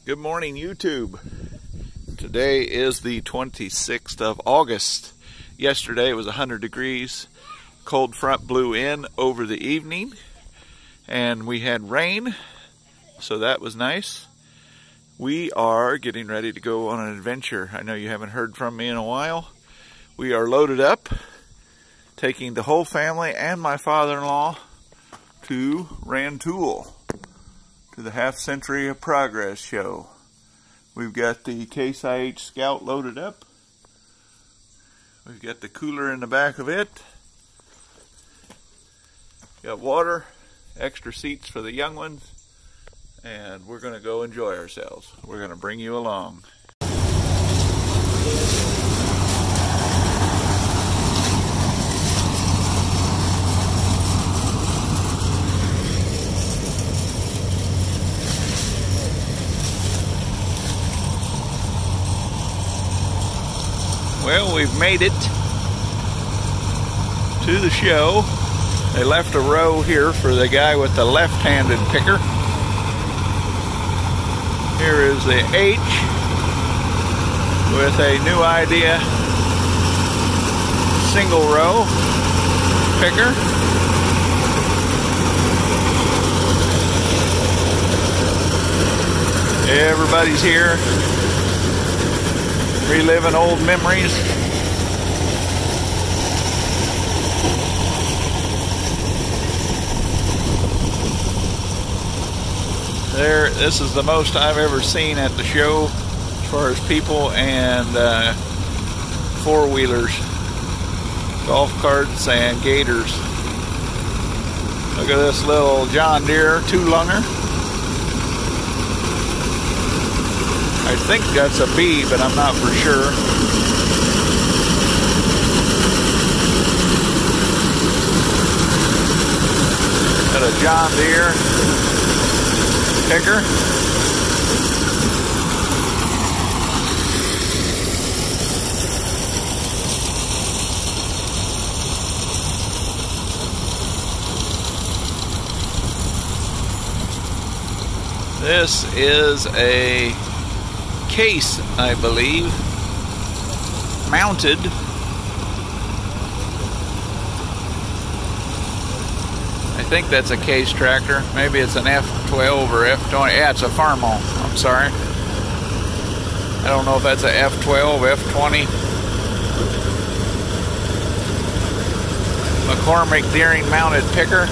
Good morning, YouTube. Today is the 26th of August. Yesterday it was 100 degrees. Cold front blew in over the evening and we had rain, so that was nice. We are getting ready to go on an adventure. I know you haven't heard from me in a while. We are loaded up, taking the whole family and my father-in-law to Rantoul, to the Half Century of Progress show. We've got the Case IH Scout loaded up. We've got the cooler in the back of it. Got water, extra seats for the young ones, and we're going to go enjoy ourselves. We're going to bring you along. Well, we've made it to the show. They left a row here for the guy with the left-handed picker. Here is the H with a new idea single row picker. Everybody's here, reliving old memories. This is the most I've ever seen at the show as far as people and four-wheelers, golf carts and gators. Look at this little John Deere two-lunger. I think that's a B, but I'm not for sure. Got a John Deere picker. This is a Case, I believe, mounted. I think that's a Case tractor. Maybe it's an F12 or F20. Yeah, it's a Farmall. I'm sorry. I don't know if that's a F12, F20. McCormick Deering mounted picker.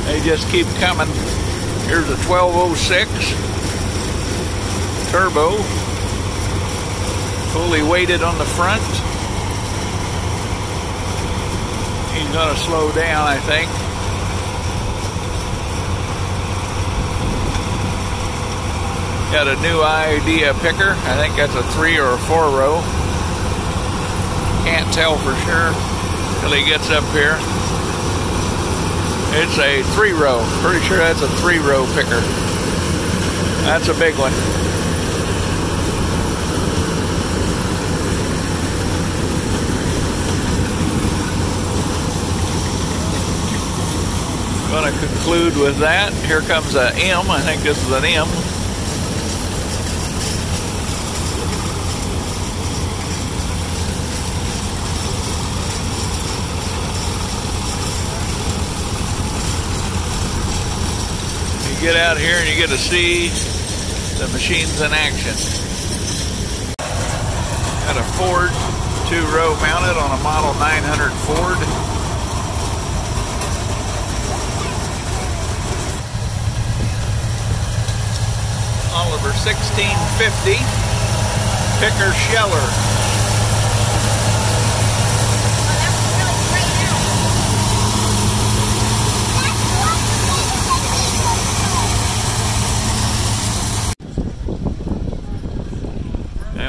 They just keep coming. Here's a 1206 turbo, fully weighted on the front. He's going to slow down, I think. Got a new idea picker. I think that's a 3 or a 4 row. Can't tell for sure till he gets up here. It's a 3 row. Pretty sure that's a 3 row picker. That's a big one. Going to conclude with that. Here comes a M. I think this is an M. Get out here and you get to see the machines in action. Got a Ford 2-row mounted on a Model 900 Ford. Oliver 1650 picker sheller.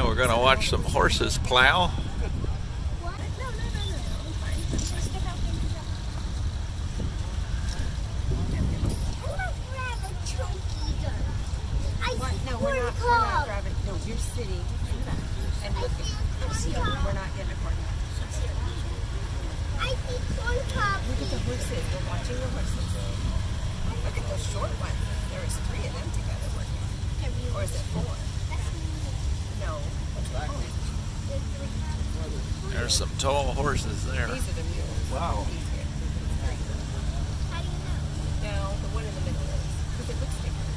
We're going to watch some horses plow. No, we're not grabbing. No, you're sitting. And we're not getting a corn. I see corn cob. Look at the horses. your horses. Look at those short ones. There was 3 of them together working. Or is it 4? No. There's some tall horses there. These are the mules. Wow. These here. How do you know? No, the one in the middle is. Because it looks different.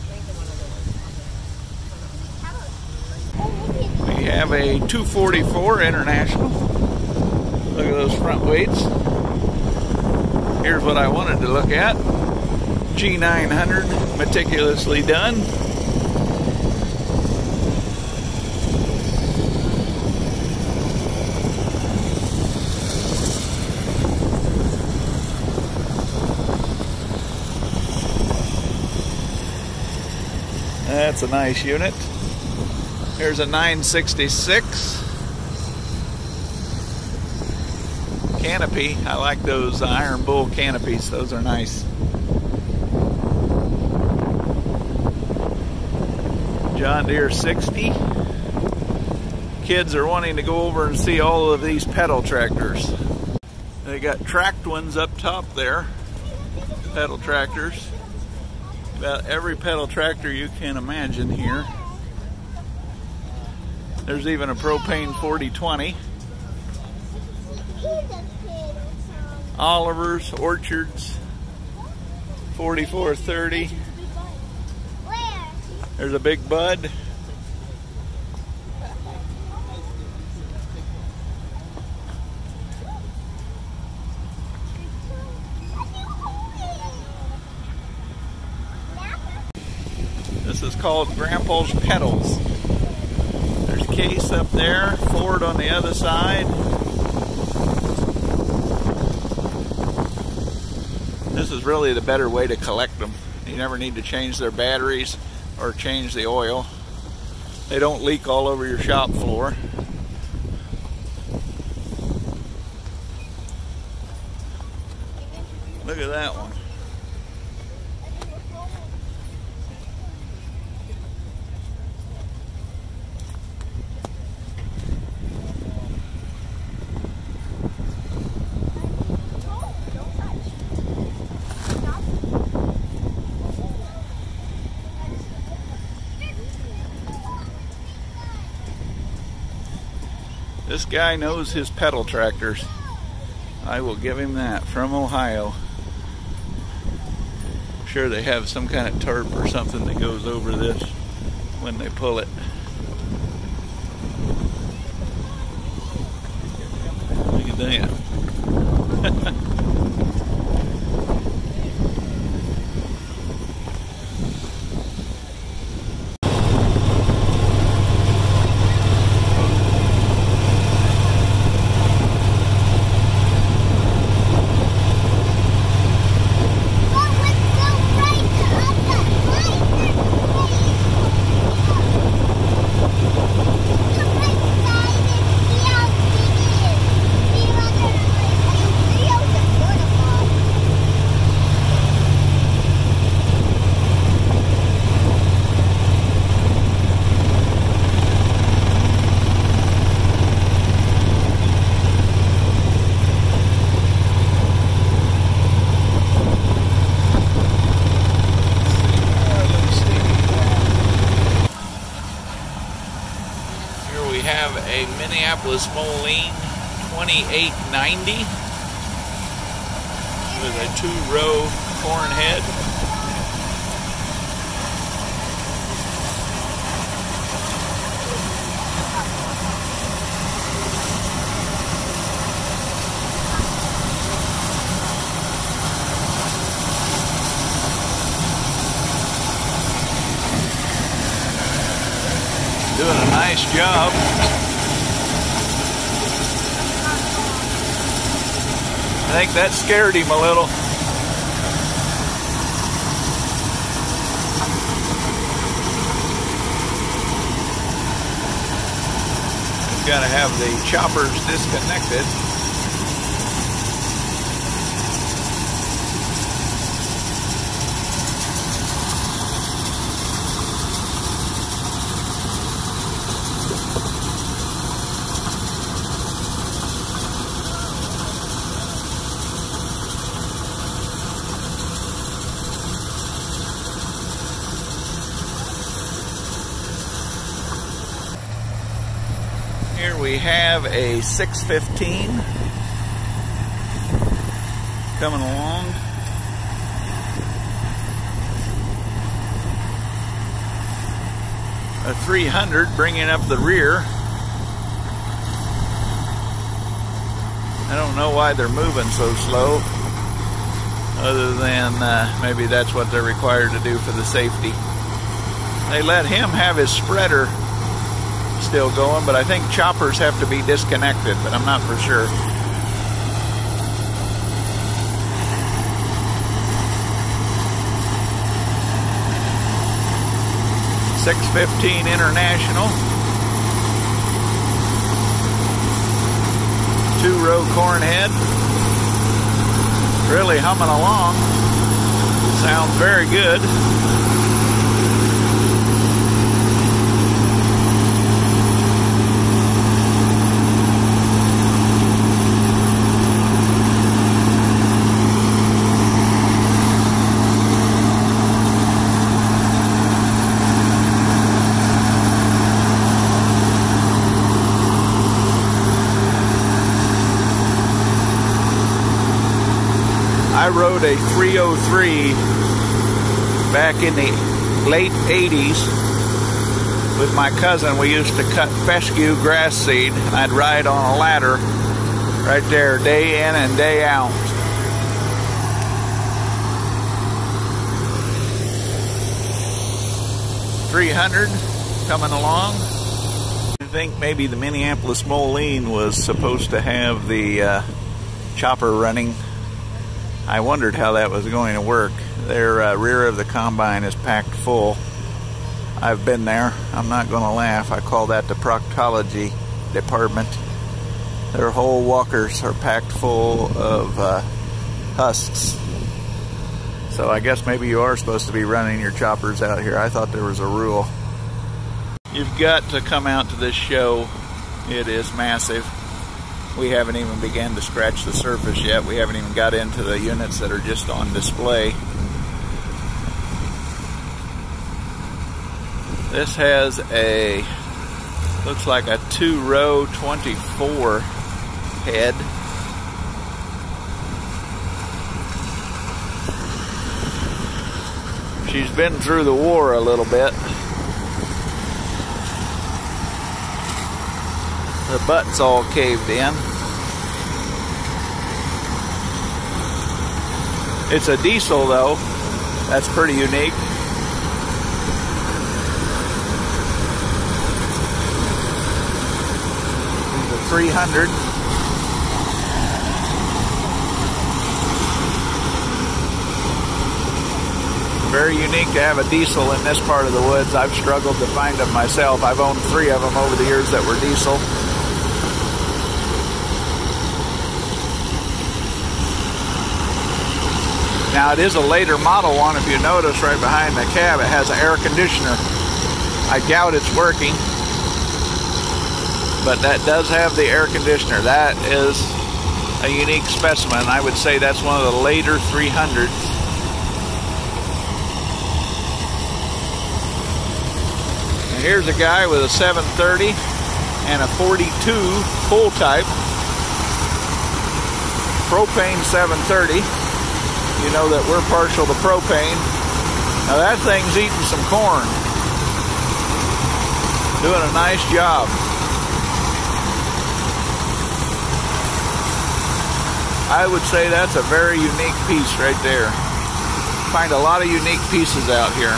I think the one on the We have a 244 International. Look at those front weights. Here's what I wanted to look at. G900, meticulously done. That's a nice unit. Here's a 966. Canopy. I like those Iron Bull canopies. Those are nice. John Deere 60. Kids are wanting to go over and see all of these pedal tractors. They got tracked ones up top there. Pedal tractors. About every pedal tractor you can imagine here. There's even a propane 4020. Oliver's, Orchards, 4430. There's a Big Bud. This is called Grandpa's Pedals. There's Case up there, Ford on the other side. This is really the better way to collect them. You never need to change their batteries or change the oil. They don't leak all over your shop floor. Look at that one. This guy knows his pedal tractors. I will give him that. From Ohio. I'm sure they have some kind of tarp or something that goes over this when they pull it. Look at that. A Minneapolis Moline 2890 with a 2-row corn head. Doing a nice job. I think that scared him a little. We've got to have the choppers disconnected. we have a 615 coming along. A 300 bringing up the rear. I don't know why they're moving so slow, other than maybe that's what they're required to do for the safety. They let him have his spreader still going, but I think choppers have to be disconnected, but I'm not for sure. .615 International. 2-row corn head. Really humming along. Sounds very good. I rode a 303 back in the late 80s with my cousin. We used to cut fescue grass seed. I'd ride on a ladder right there day in and day out. .300 coming along. I think maybe the Minneapolis Moline was supposed to have the chopper running. I wondered how that was going to work. Their rear of the combine is packed full. I've been there. I'm not going to laugh. I call that the proctology department. Their whole walkers are packed full of husks. So I guess maybe you are supposed to be running your choppers out here. I thought there was a rule. You've got to come out to this show. It is massive. We haven't even begun to scratch the surface yet. We haven't even got into the units that are just on display. This has a, looks like a 2-row 24 head. She's been through the war a little bit. The butt's all caved in. It's a diesel though. That's pretty unique. The 300. Very unique to have a diesel in this part of the woods. I've struggled to find them myself. I've owned 3 of them over the years that were diesel. Now it is a later model one. If you notice right behind the cab, it has an air conditioner. I doubt it's working, but that does have the air conditioner. That is a unique specimen. I would say that's one of the later 300s. And here's a guy with a 730 and a 42 full type. Propane 730. You know that we're partial to propane. Now that thing's eating some corn. Doing a nice job. I would say that's a very unique piece right there. Find a lot of unique pieces out here.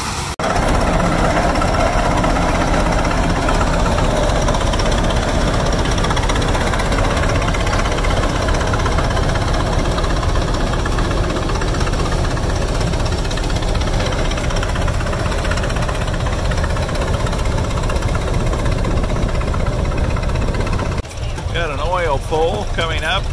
Got an oil pull coming up.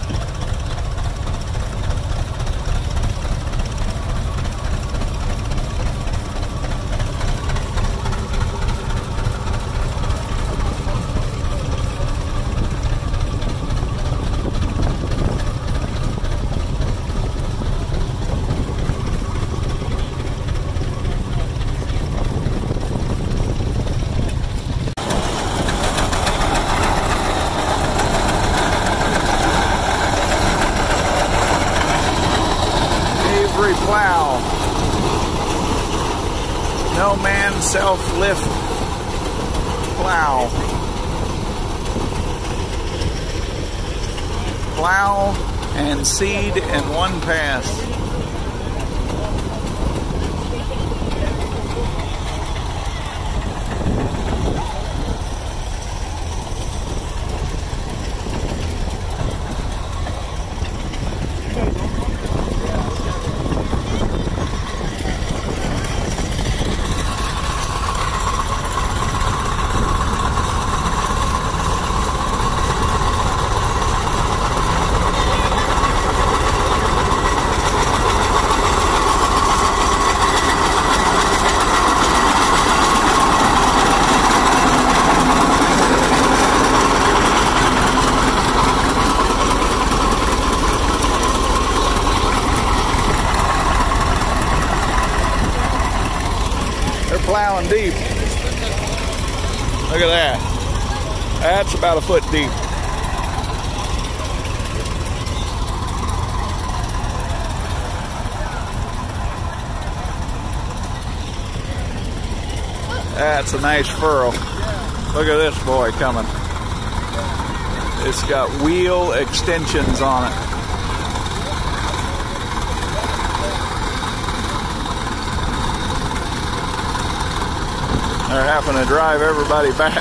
rotary plow. No man self-lift plow. Plow and seed in one pass. Plowing deep. Look at that. That's about a foot deep. That's a nice furrow. Look at this boy coming. It's got wheel extensions on it. They're having to drive everybody back.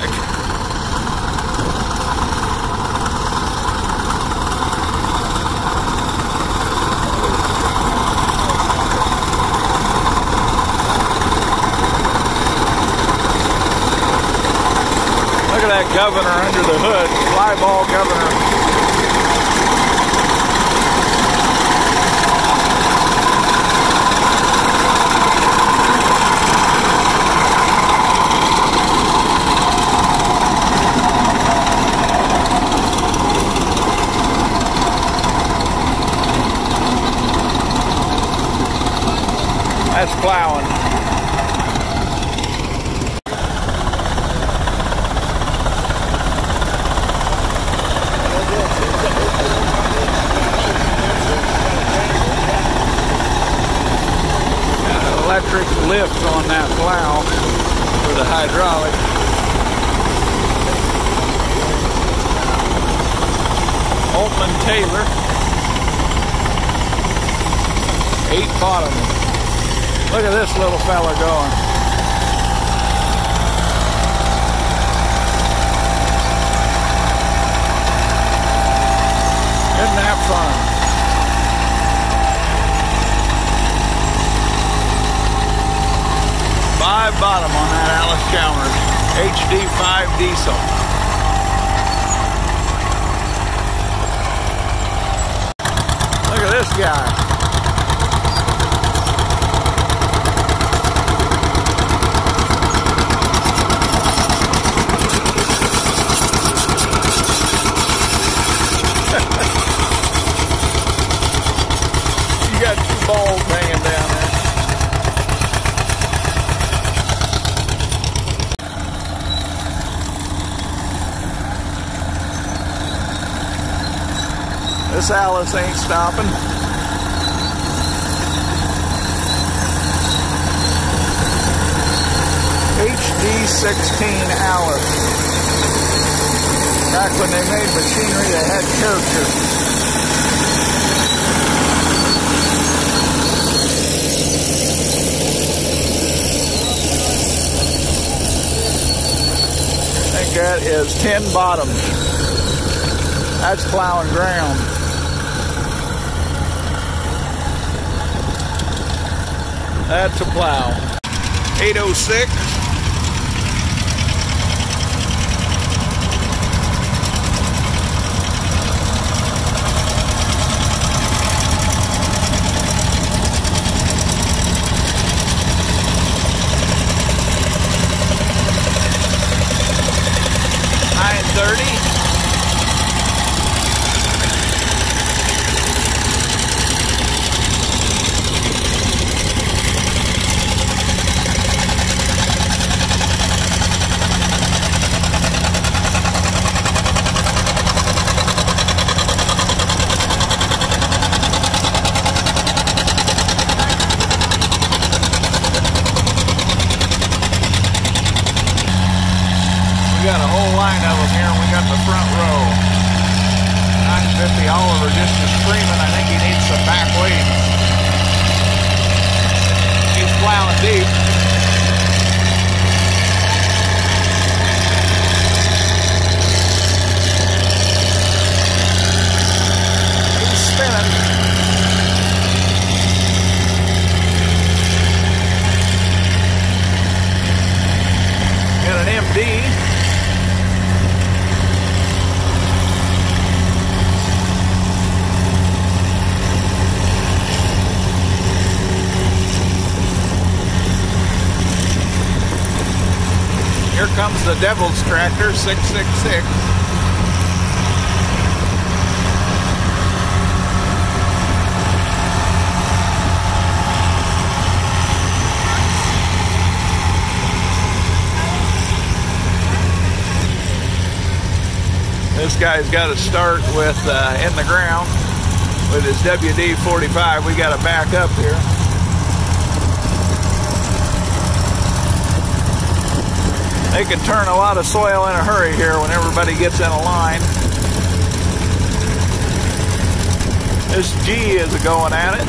Look at that governor under the hood, fly ball governor. That's plowing. Electric lift on that plow for the hydraulic. Altman Taylor. 8 bottom. Look at this little fella going. Isn't that fun? Five bottom on that Alice Chalmers HD5 diesel. Look at this guy. You got 2 balls hanging down there. This Alice ain't stopping. HD16 Alice. Back when they made machinery that had character. That is 10 bottoms. That's plowing ground. That's a plow. 806. line of them here, and we got the front row. 950 Oliver just is screaming. I think he needs some back weights. He's plowing deep. He's spinning. Got an MD. Here comes the Devil's Tractor 666. This guy's got to start with in the ground with his WD-45. We got to back up here. They can turn a lot of soil in a hurry here when everybody gets in a line. This G is going at it.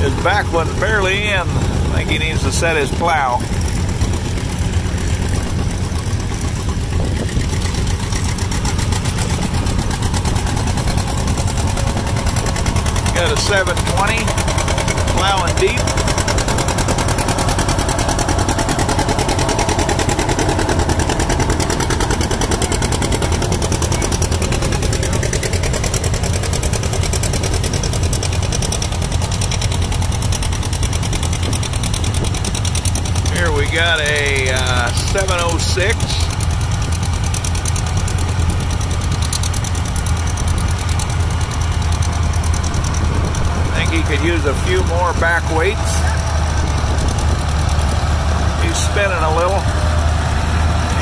His back one barely in. I think he needs to set his plow. Got a 720, plowing deep. Here we got a 706. He could use a few more back weights. He's spinning a little.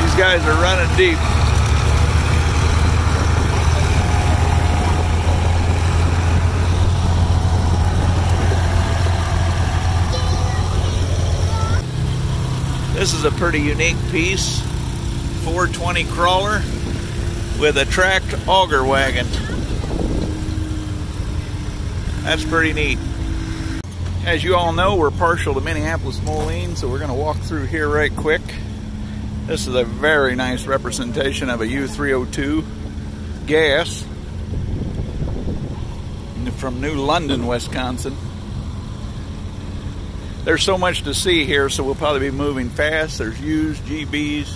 These guys are running deep. This is a pretty unique piece. 420 crawler with a tracked auger wagon. That's pretty neat. As you all know, we're partial to Minneapolis Moline, so we're going to walk through here right quick. This is a very nice representation of a U302 gas from New London, Wisconsin. There's so much to see here, so we'll probably be moving fast. There's U's, GB's,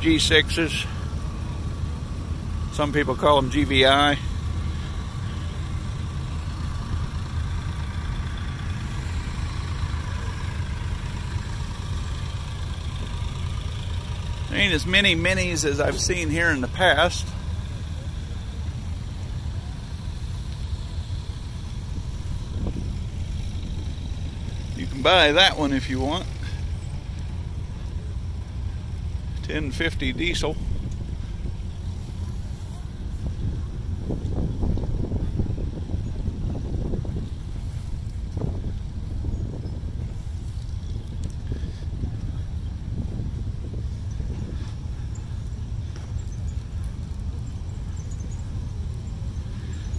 G6's. Some people call them GVI. There ain't as many minis as I've seen here in the past. You can buy that one if you want. 1050 diesel.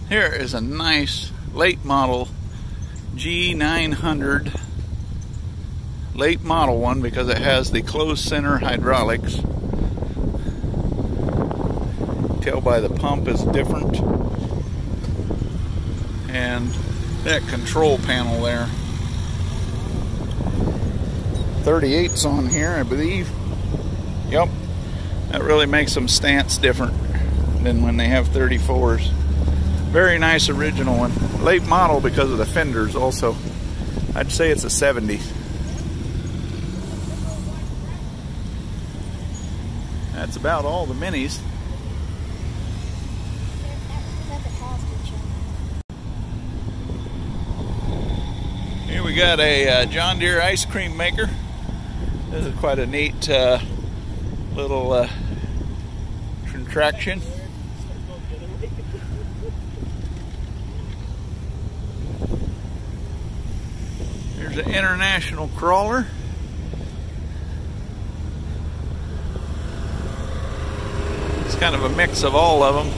Here is a nice late model G900, late model one because it has the closed center hydraulics. Tell by the pump is different, and that control panel there. 38's on here, I believe. Yep, that really makes them stance different than when they have 34s. Very nice original one. Late model because of the fenders also. I'd say it's a 70. That's about all the minis. Here we got a John Deere ice cream maker. This is quite a neat little contraction. There's an international crawler. It's kind of a mix of all of them.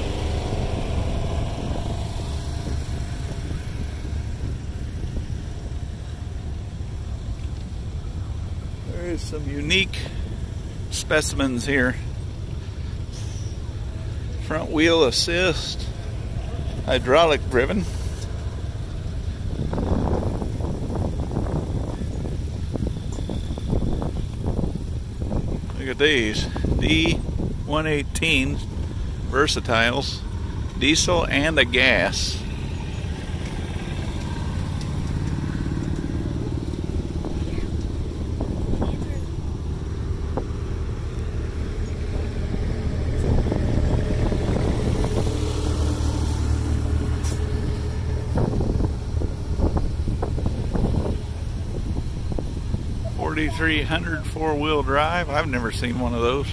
There's some unique specimens here. Front wheel assist, hydraulic driven. Look at these, D118 Versatiles, diesel and a gas. $4,300 four-wheel drive. I've never seen one of those.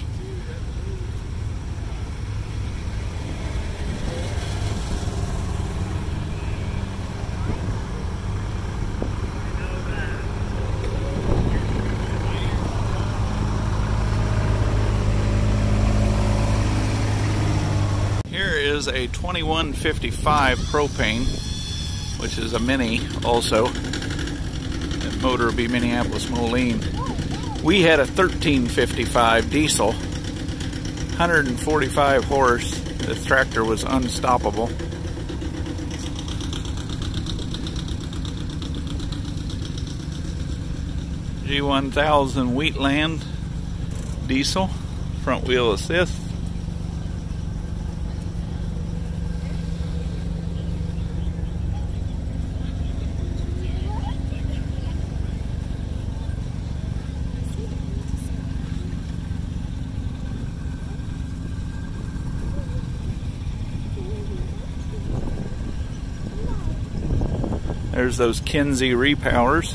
Here is a 2155 propane, which is a mini also. Motor will be Minneapolis Moline. We had a 1355 diesel, 145 horse. The tractor was unstoppable. G1000 Wheatland diesel, front wheel assist. There's those Kinsey repowers.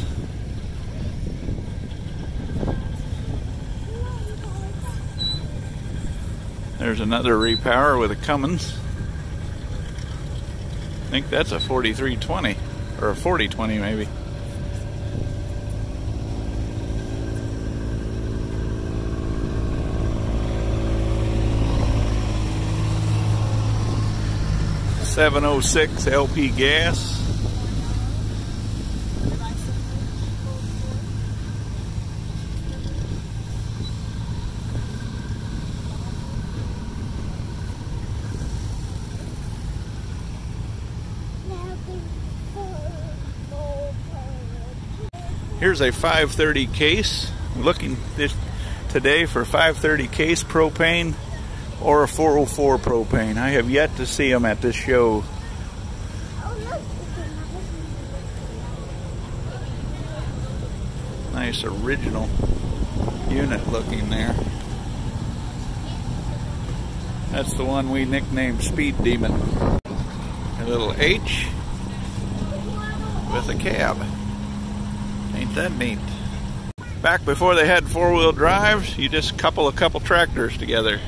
There's another repower with a Cummins. I think that's a 4320 or a 4020 maybe. .706 LP gas. Here's a 530 case. I'm looking today for 530 case propane or a 404 propane. I have yet to see them at this show. Nice original unit looking there. That's the one we nicknamed Speed Demon. A little H with a cab. Ain't that neat? Back before they had four-wheel drives, you just couple a couple tractors together.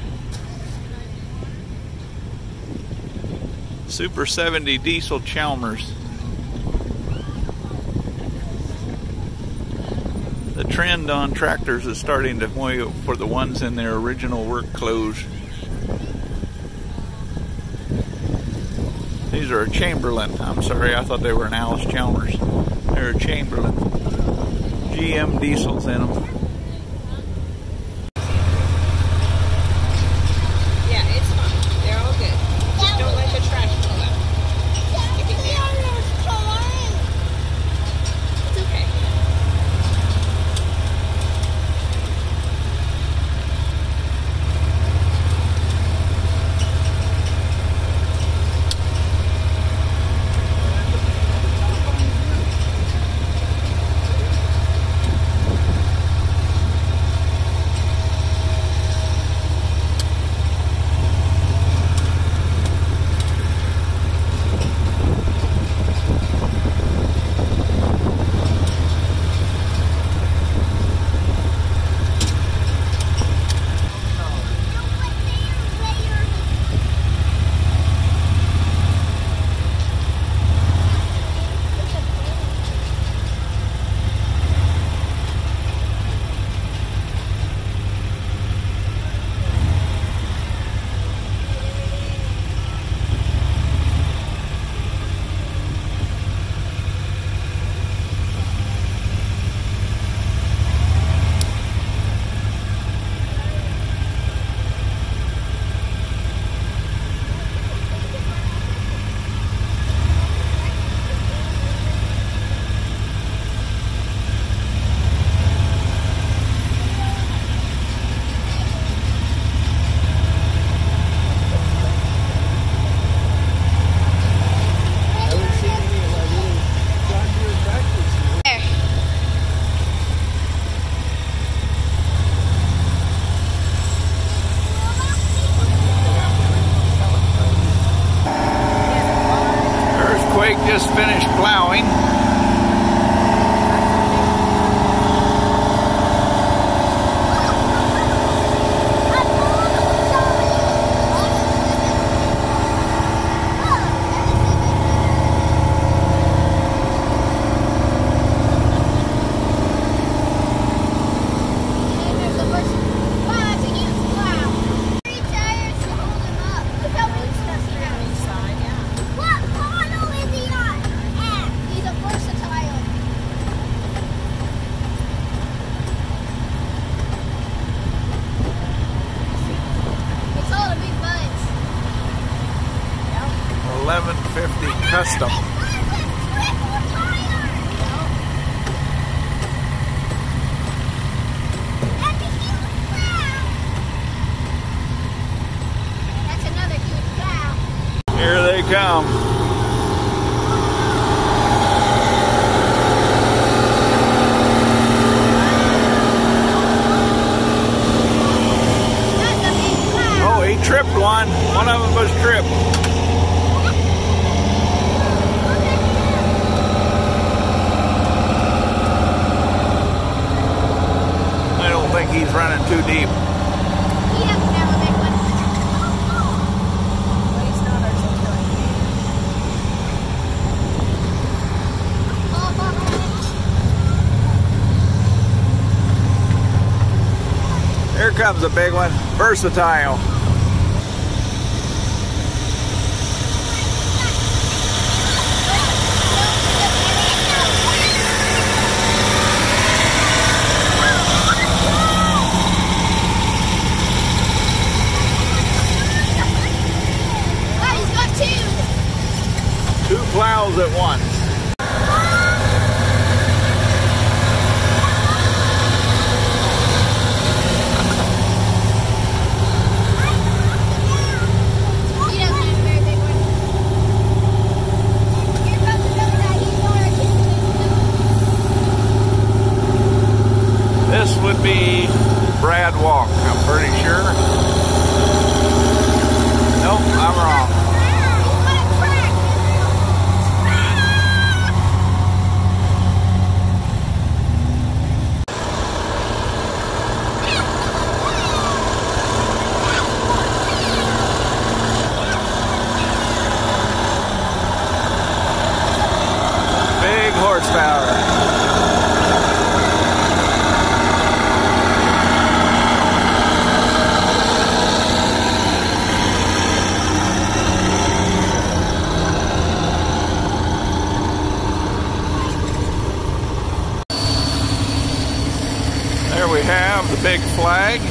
Super 70 diesel Chalmers. The trend on tractors is starting to point for the ones in their original work clothes. These are a Chamberlain. I'm sorry, I thought they were an Alice Chalmers. They're a Chamberlain. GM diesels in them. Yeah, it's fine. They're all good. Just don't let the trash fall out. Stick it down. It's okay. 750 custom. That's another huge cow. Here they come. Oh, he tripped one. One of them was tripped. I don't think he's running too deep. He doesn't have a big one. But he's not articulating. Here comes a big one. Versatile. Two plows at once. He doesn't have a very big one. Here comes another guy. He's going to This would be Brad Walk, I'm pretty sure. Nope, I'm wrong. Big horsepower. There we have the big flag.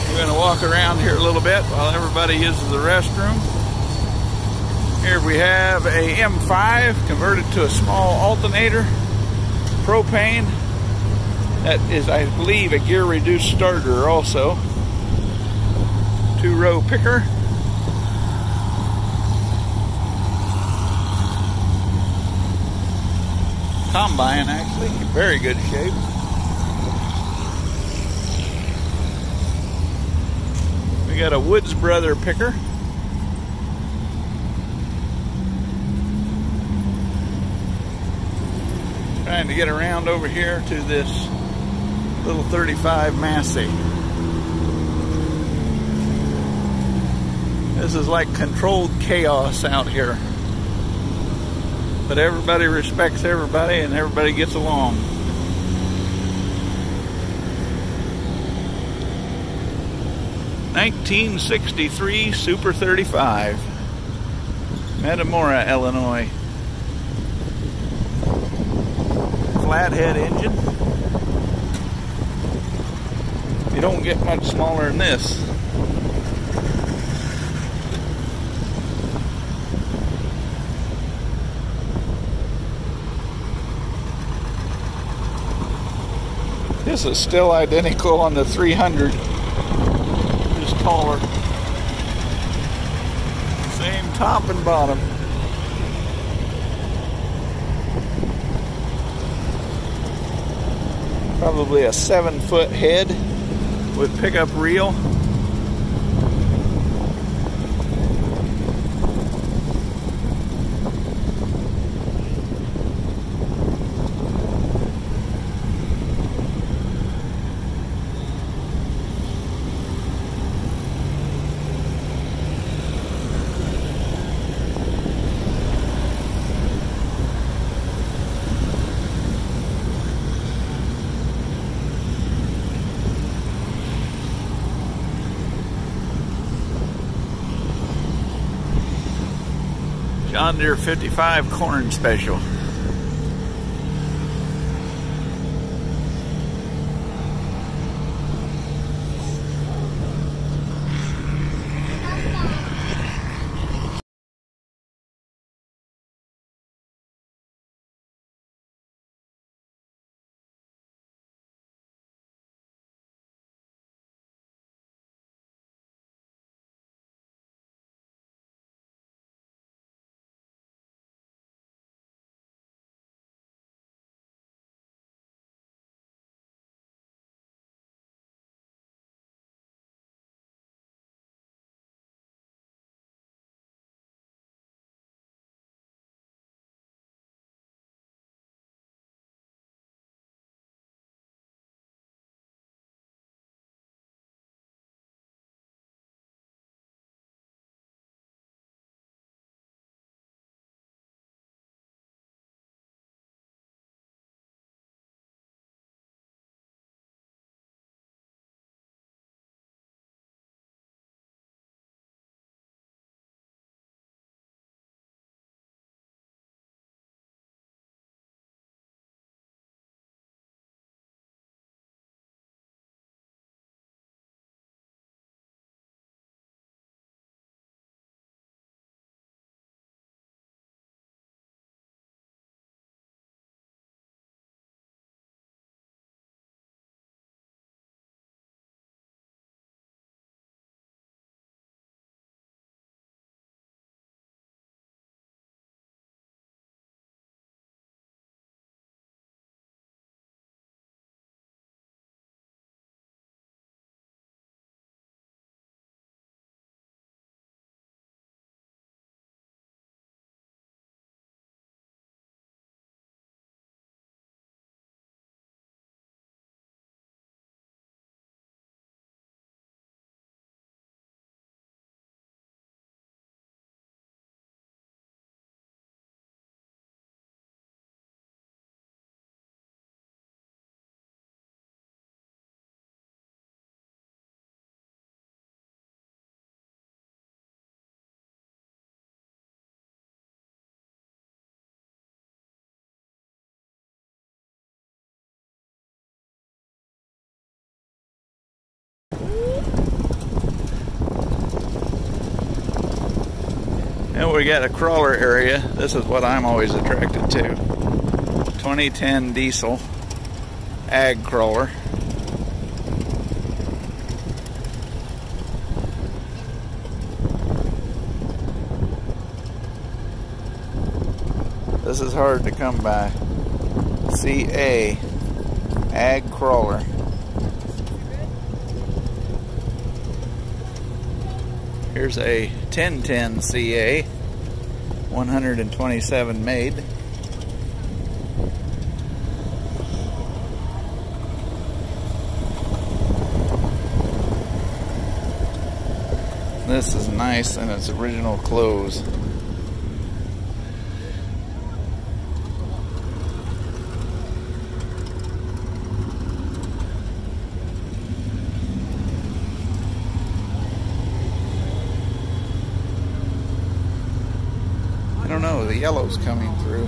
We're going to walk around here a little bit while everybody uses the restroom. Here we have a M5 converted to a small alternator, propane. That is, I believe, a gear reduced starter also. 2-row picker. Combine, actually, in very good shape. We got a Woods Brother picker. Trying to get around over here to this little 35 Massey. This is like controlled chaos out here. But everybody respects everybody and everybody gets along. '63 Super 35, Metamora, Illinois. Flathead engine. You don't get much smaller than this. This is still identical on the 300, just taller. Same top and bottom. Probably a 7-foot head with pickup reel. John Deere 55 corn special. And we got a crawler area. This is what I'm always attracted to. 2010 diesel ag crawler. This is hard to come by. CA ag crawler. Here's a 1010 CA, 127 made. This is nice in its original clothes. I don't know, the yellow's coming through.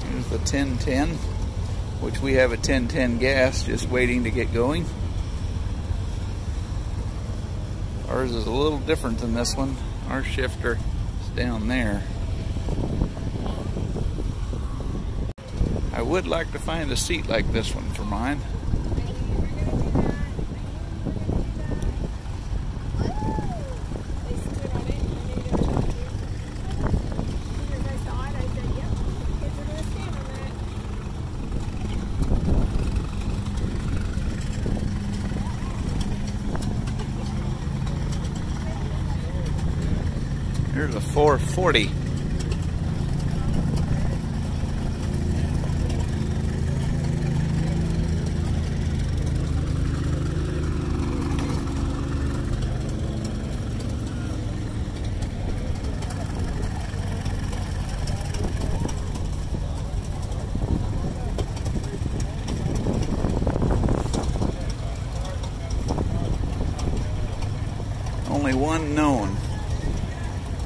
Here's the 1010, which we have a 1010 gas just waiting to get going. Ours is a little different than this one. Our shifter is down there. I would like to find a seat like this one for mine. Here's a 440. Only one known.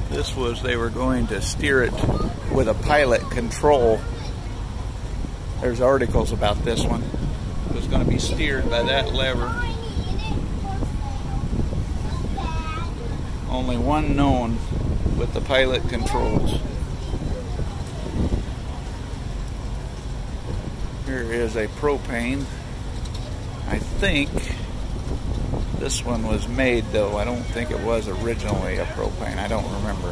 This was, they were going to steer it with a pilot control. There's articles about this one. It was going to be steered by that lever. Only one known with the pilot controls. Here is a propane. I think this one was made, though. I don't think it was originally a propane. I don't remember.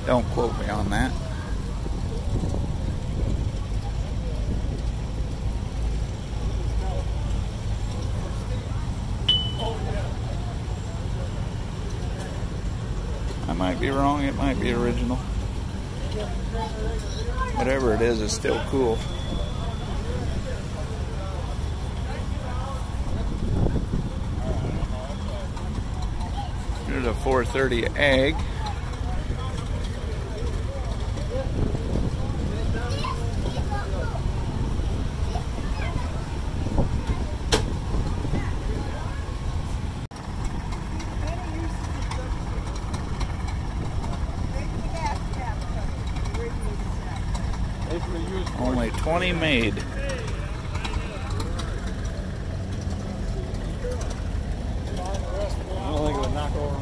Don't quote me on that. I might be wrong. It might be original. Whatever it is, it's still cool. Here's a 430 ag. Only 20 made. I don't think it would knock over me.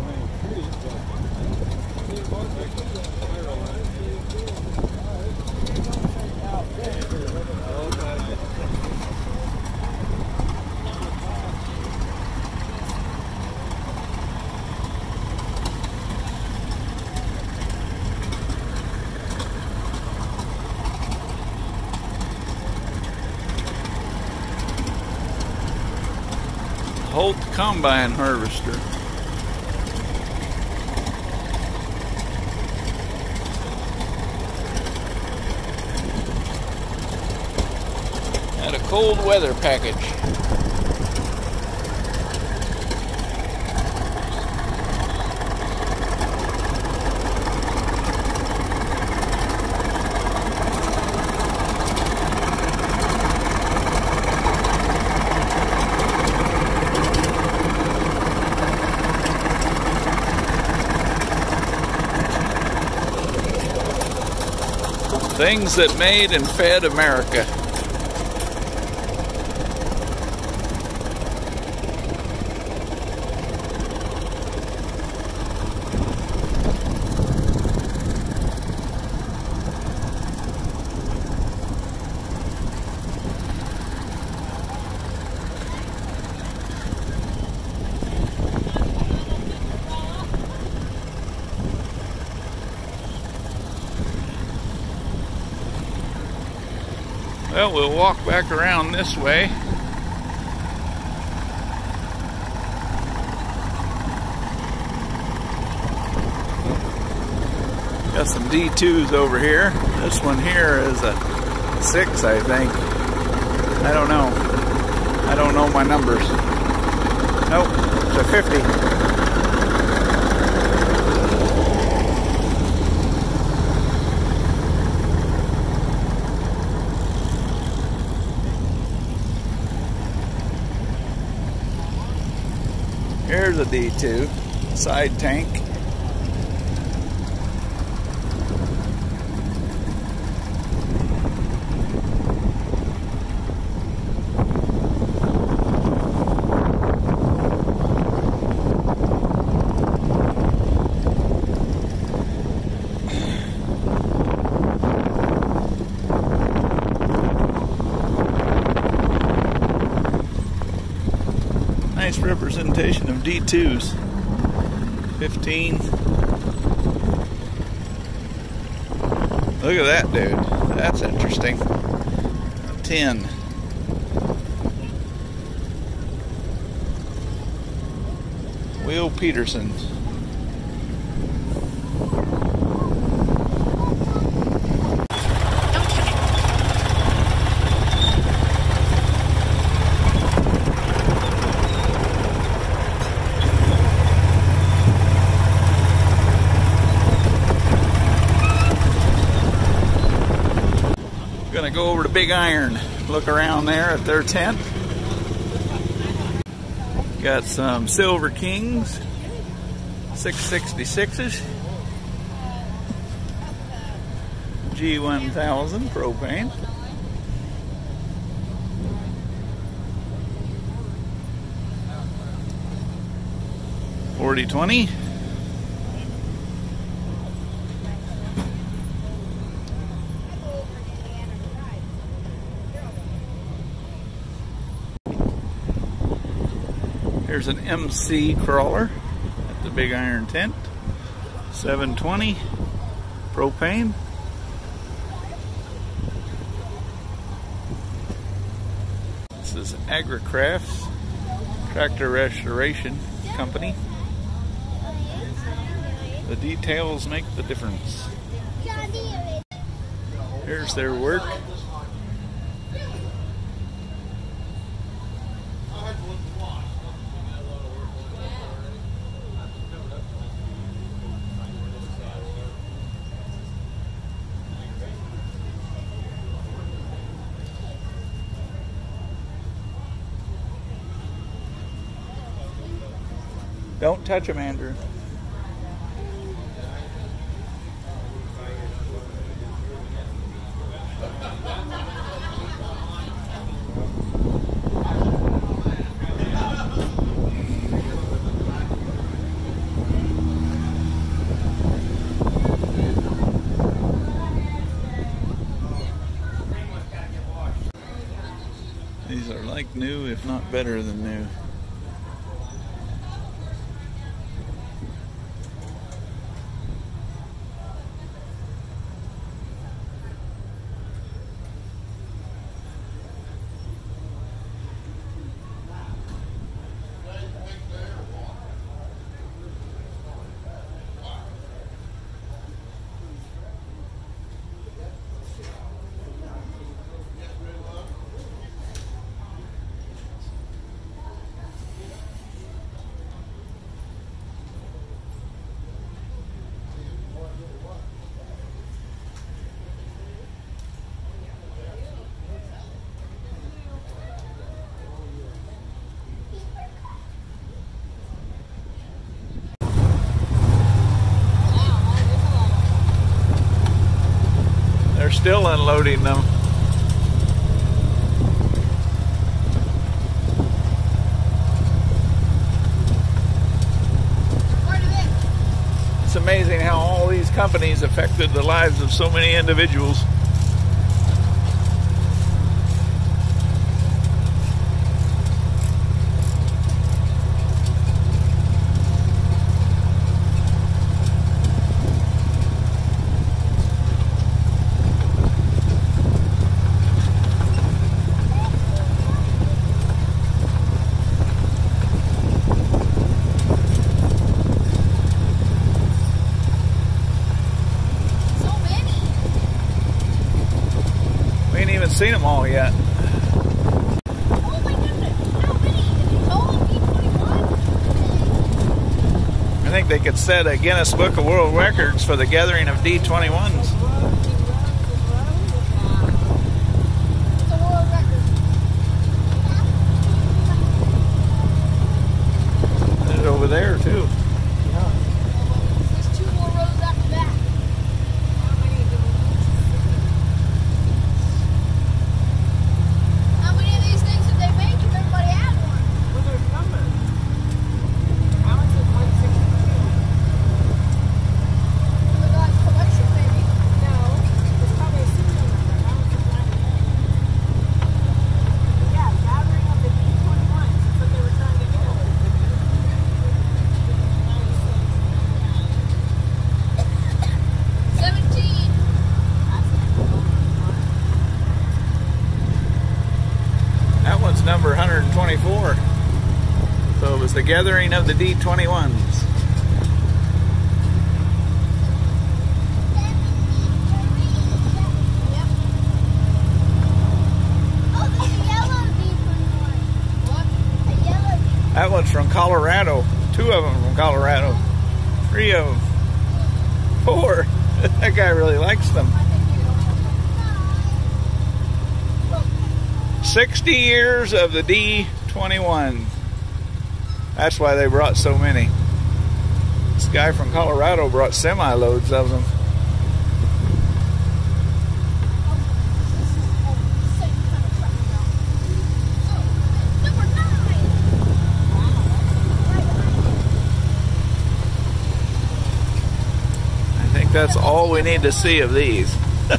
Holt combine harvester. Had a cold weather package. Things that made and fed America. Well, we'll walk back around this way. Got some D2s over here. This one here is a 6, I think. I don't know. I don't know my numbers. Nope, it's a 50. Here's a D2, side tank. Nice representation of D2s. 15. Look at that, dude. That's interesting. 10. Will Peterson. Gonna go over to Big Iron, look around there at their tent. Got some Silver Kings, 666s, G1000 propane. $40.20. Here's an MC crawler at the Big Iron tent. $7.20 propane. This is Agricrafts Tractor Restoration Company. The details make the difference. Here's their work. Don't touch them, Andrew. These are like new, if not better than new. they're still unloading them. It's amazing how all these companies affected the lives of so many individuals. Seen them all yet. Oh my goodness, how many? It's all D21? I think they could set a Guinness Book of World Records for the gathering of D21s. It's a world record. There's over there too. There's 2 more rows after that. How many of these things did they make if everybody had one? Well, there's numbers. Alex is 162. For the guy's collection, maybe. No, it's probably a serial number. Alex is 98. Yeah, gathering of the D21s. That's what they were trying to do. 17. That one's number 124. So it was the gathering of the D21s. Yep. Oh, there's a yellow D21. What? A yellow D21. That one's from Colorado. 2 of them from Colorado. 3 of them. 4. That guy really likes them. 60 years of the D21. That's why they brought so many. This guy from Colorado brought semi-loads of them. Number 9. I think that's all we need to see of these. I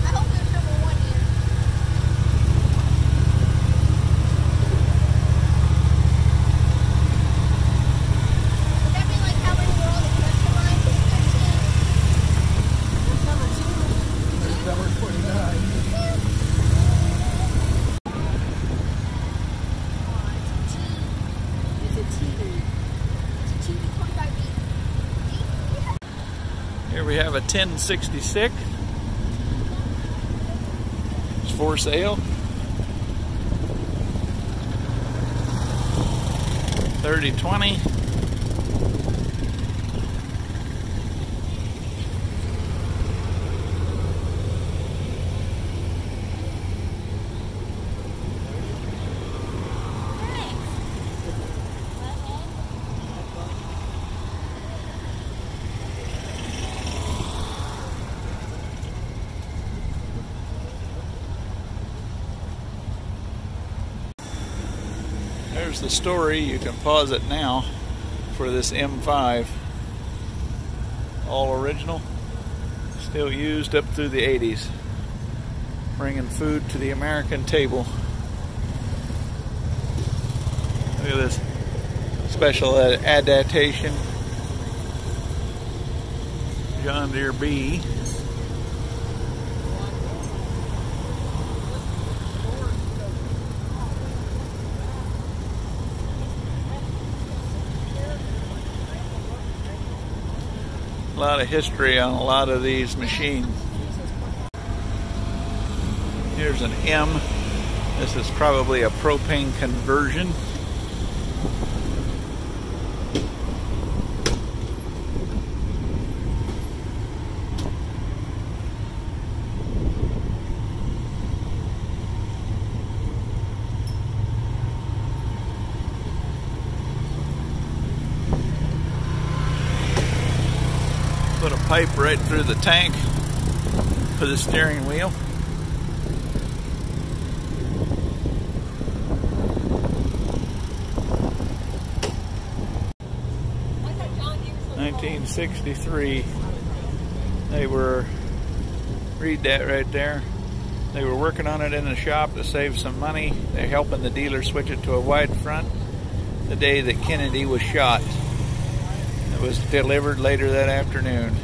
hope there's number 1 here. Would that be like how many were all the customized descriptions? There's number 2. There's number 49. It's a T. It's a TV25B. Here we have a 1066. It's for sale. 3020. There's the story. You can pause it now for this M5. All original. Still used up through the 80s. Bringing food to the American table. Look at this special adaptation. John Deere B. A lot of history on a lot of these machines. Here's an M. This is probably a propane conversion. Put a pipe right through the tank, of the steering wheel. $1963. They were, read that right there. They were working on it in the shop to save some money. They're helping the dealer switch it to a wide front the day that Kennedy was shot. It was delivered later that afternoon.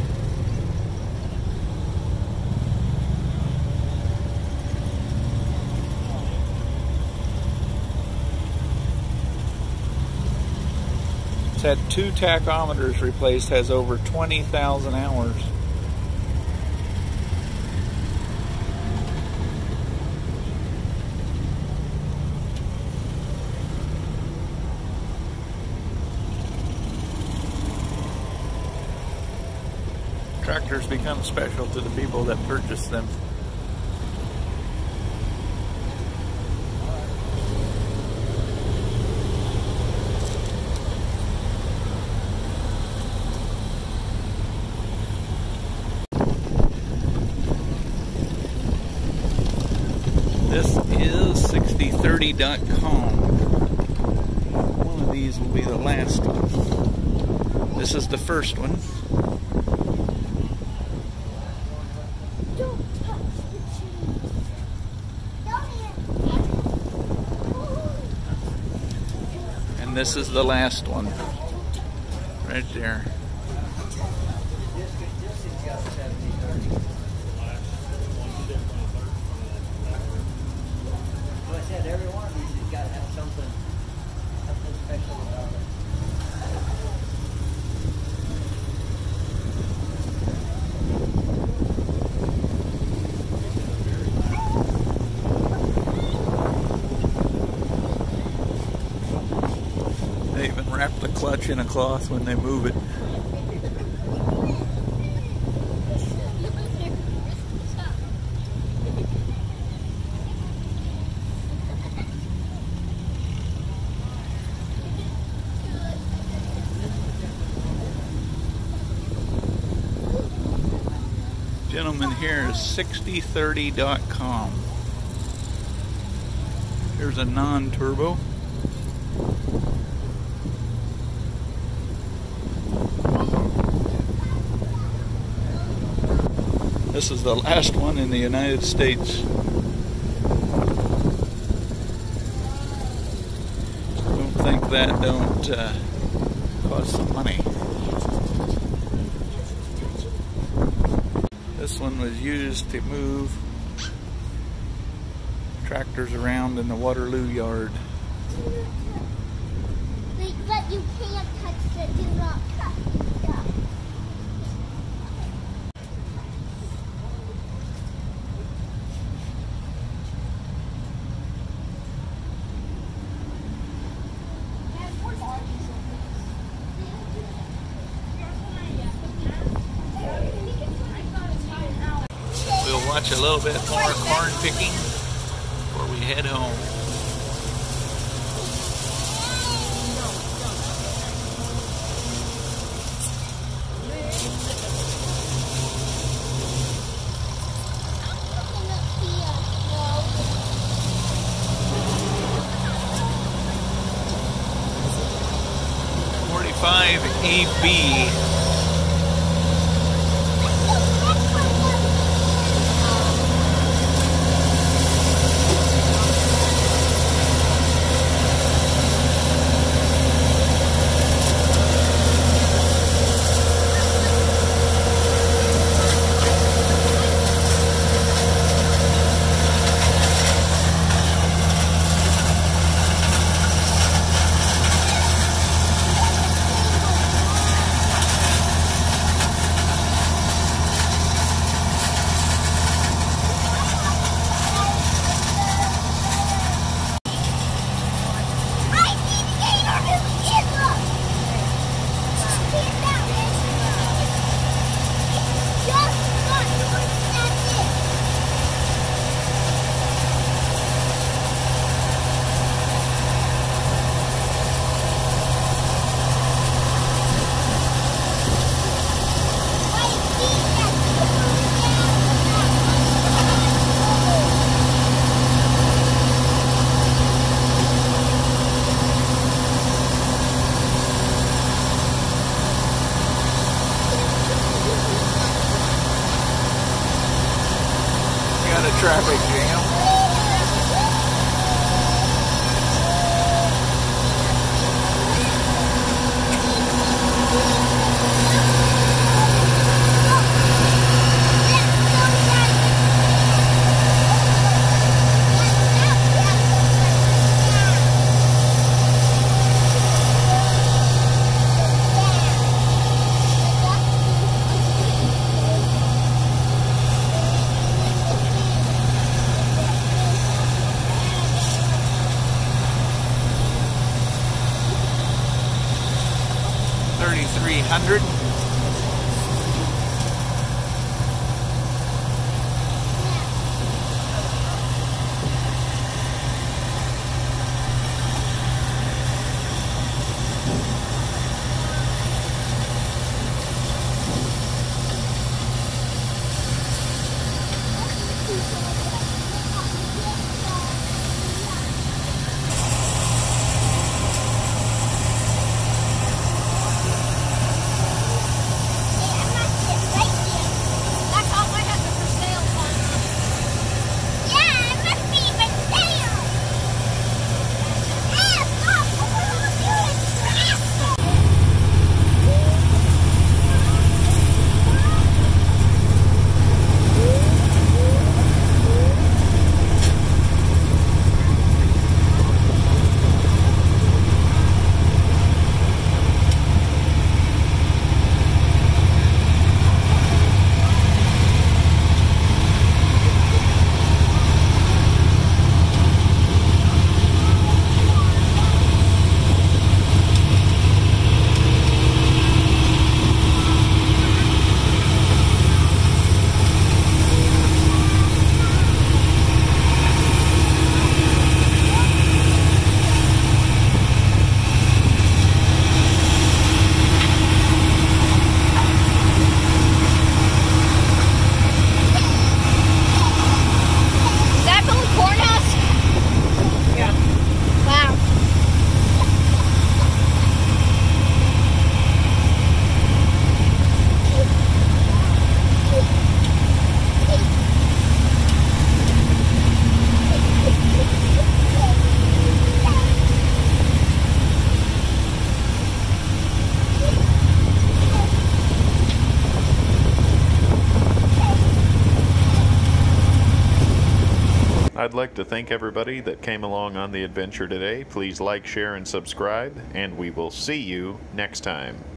It's had 2 tachometers replaced, has over 20,000 hours. Tractors become special to the people that purchase them. This is 6030.com. One of these will be the last one. This is the first one. And this is the last one. Right there. Every one of these has got to have something special about it. They even wrap the clutch in a cloth when they move it. Gentleman here is 6030.com. Here's a non-turbo. This is the last one in the United States. Don't think that don't cost some money. This one was used to move tractors around in the Waterloo yard. But you can't touch the do not touch stuff. We'll watch a little bit more corn picking before we head home. EB. traffic jam. $3,300. I'd like to thank everybody that came along on the adventure today. Please like, share, and subscribe, and we will see you next time.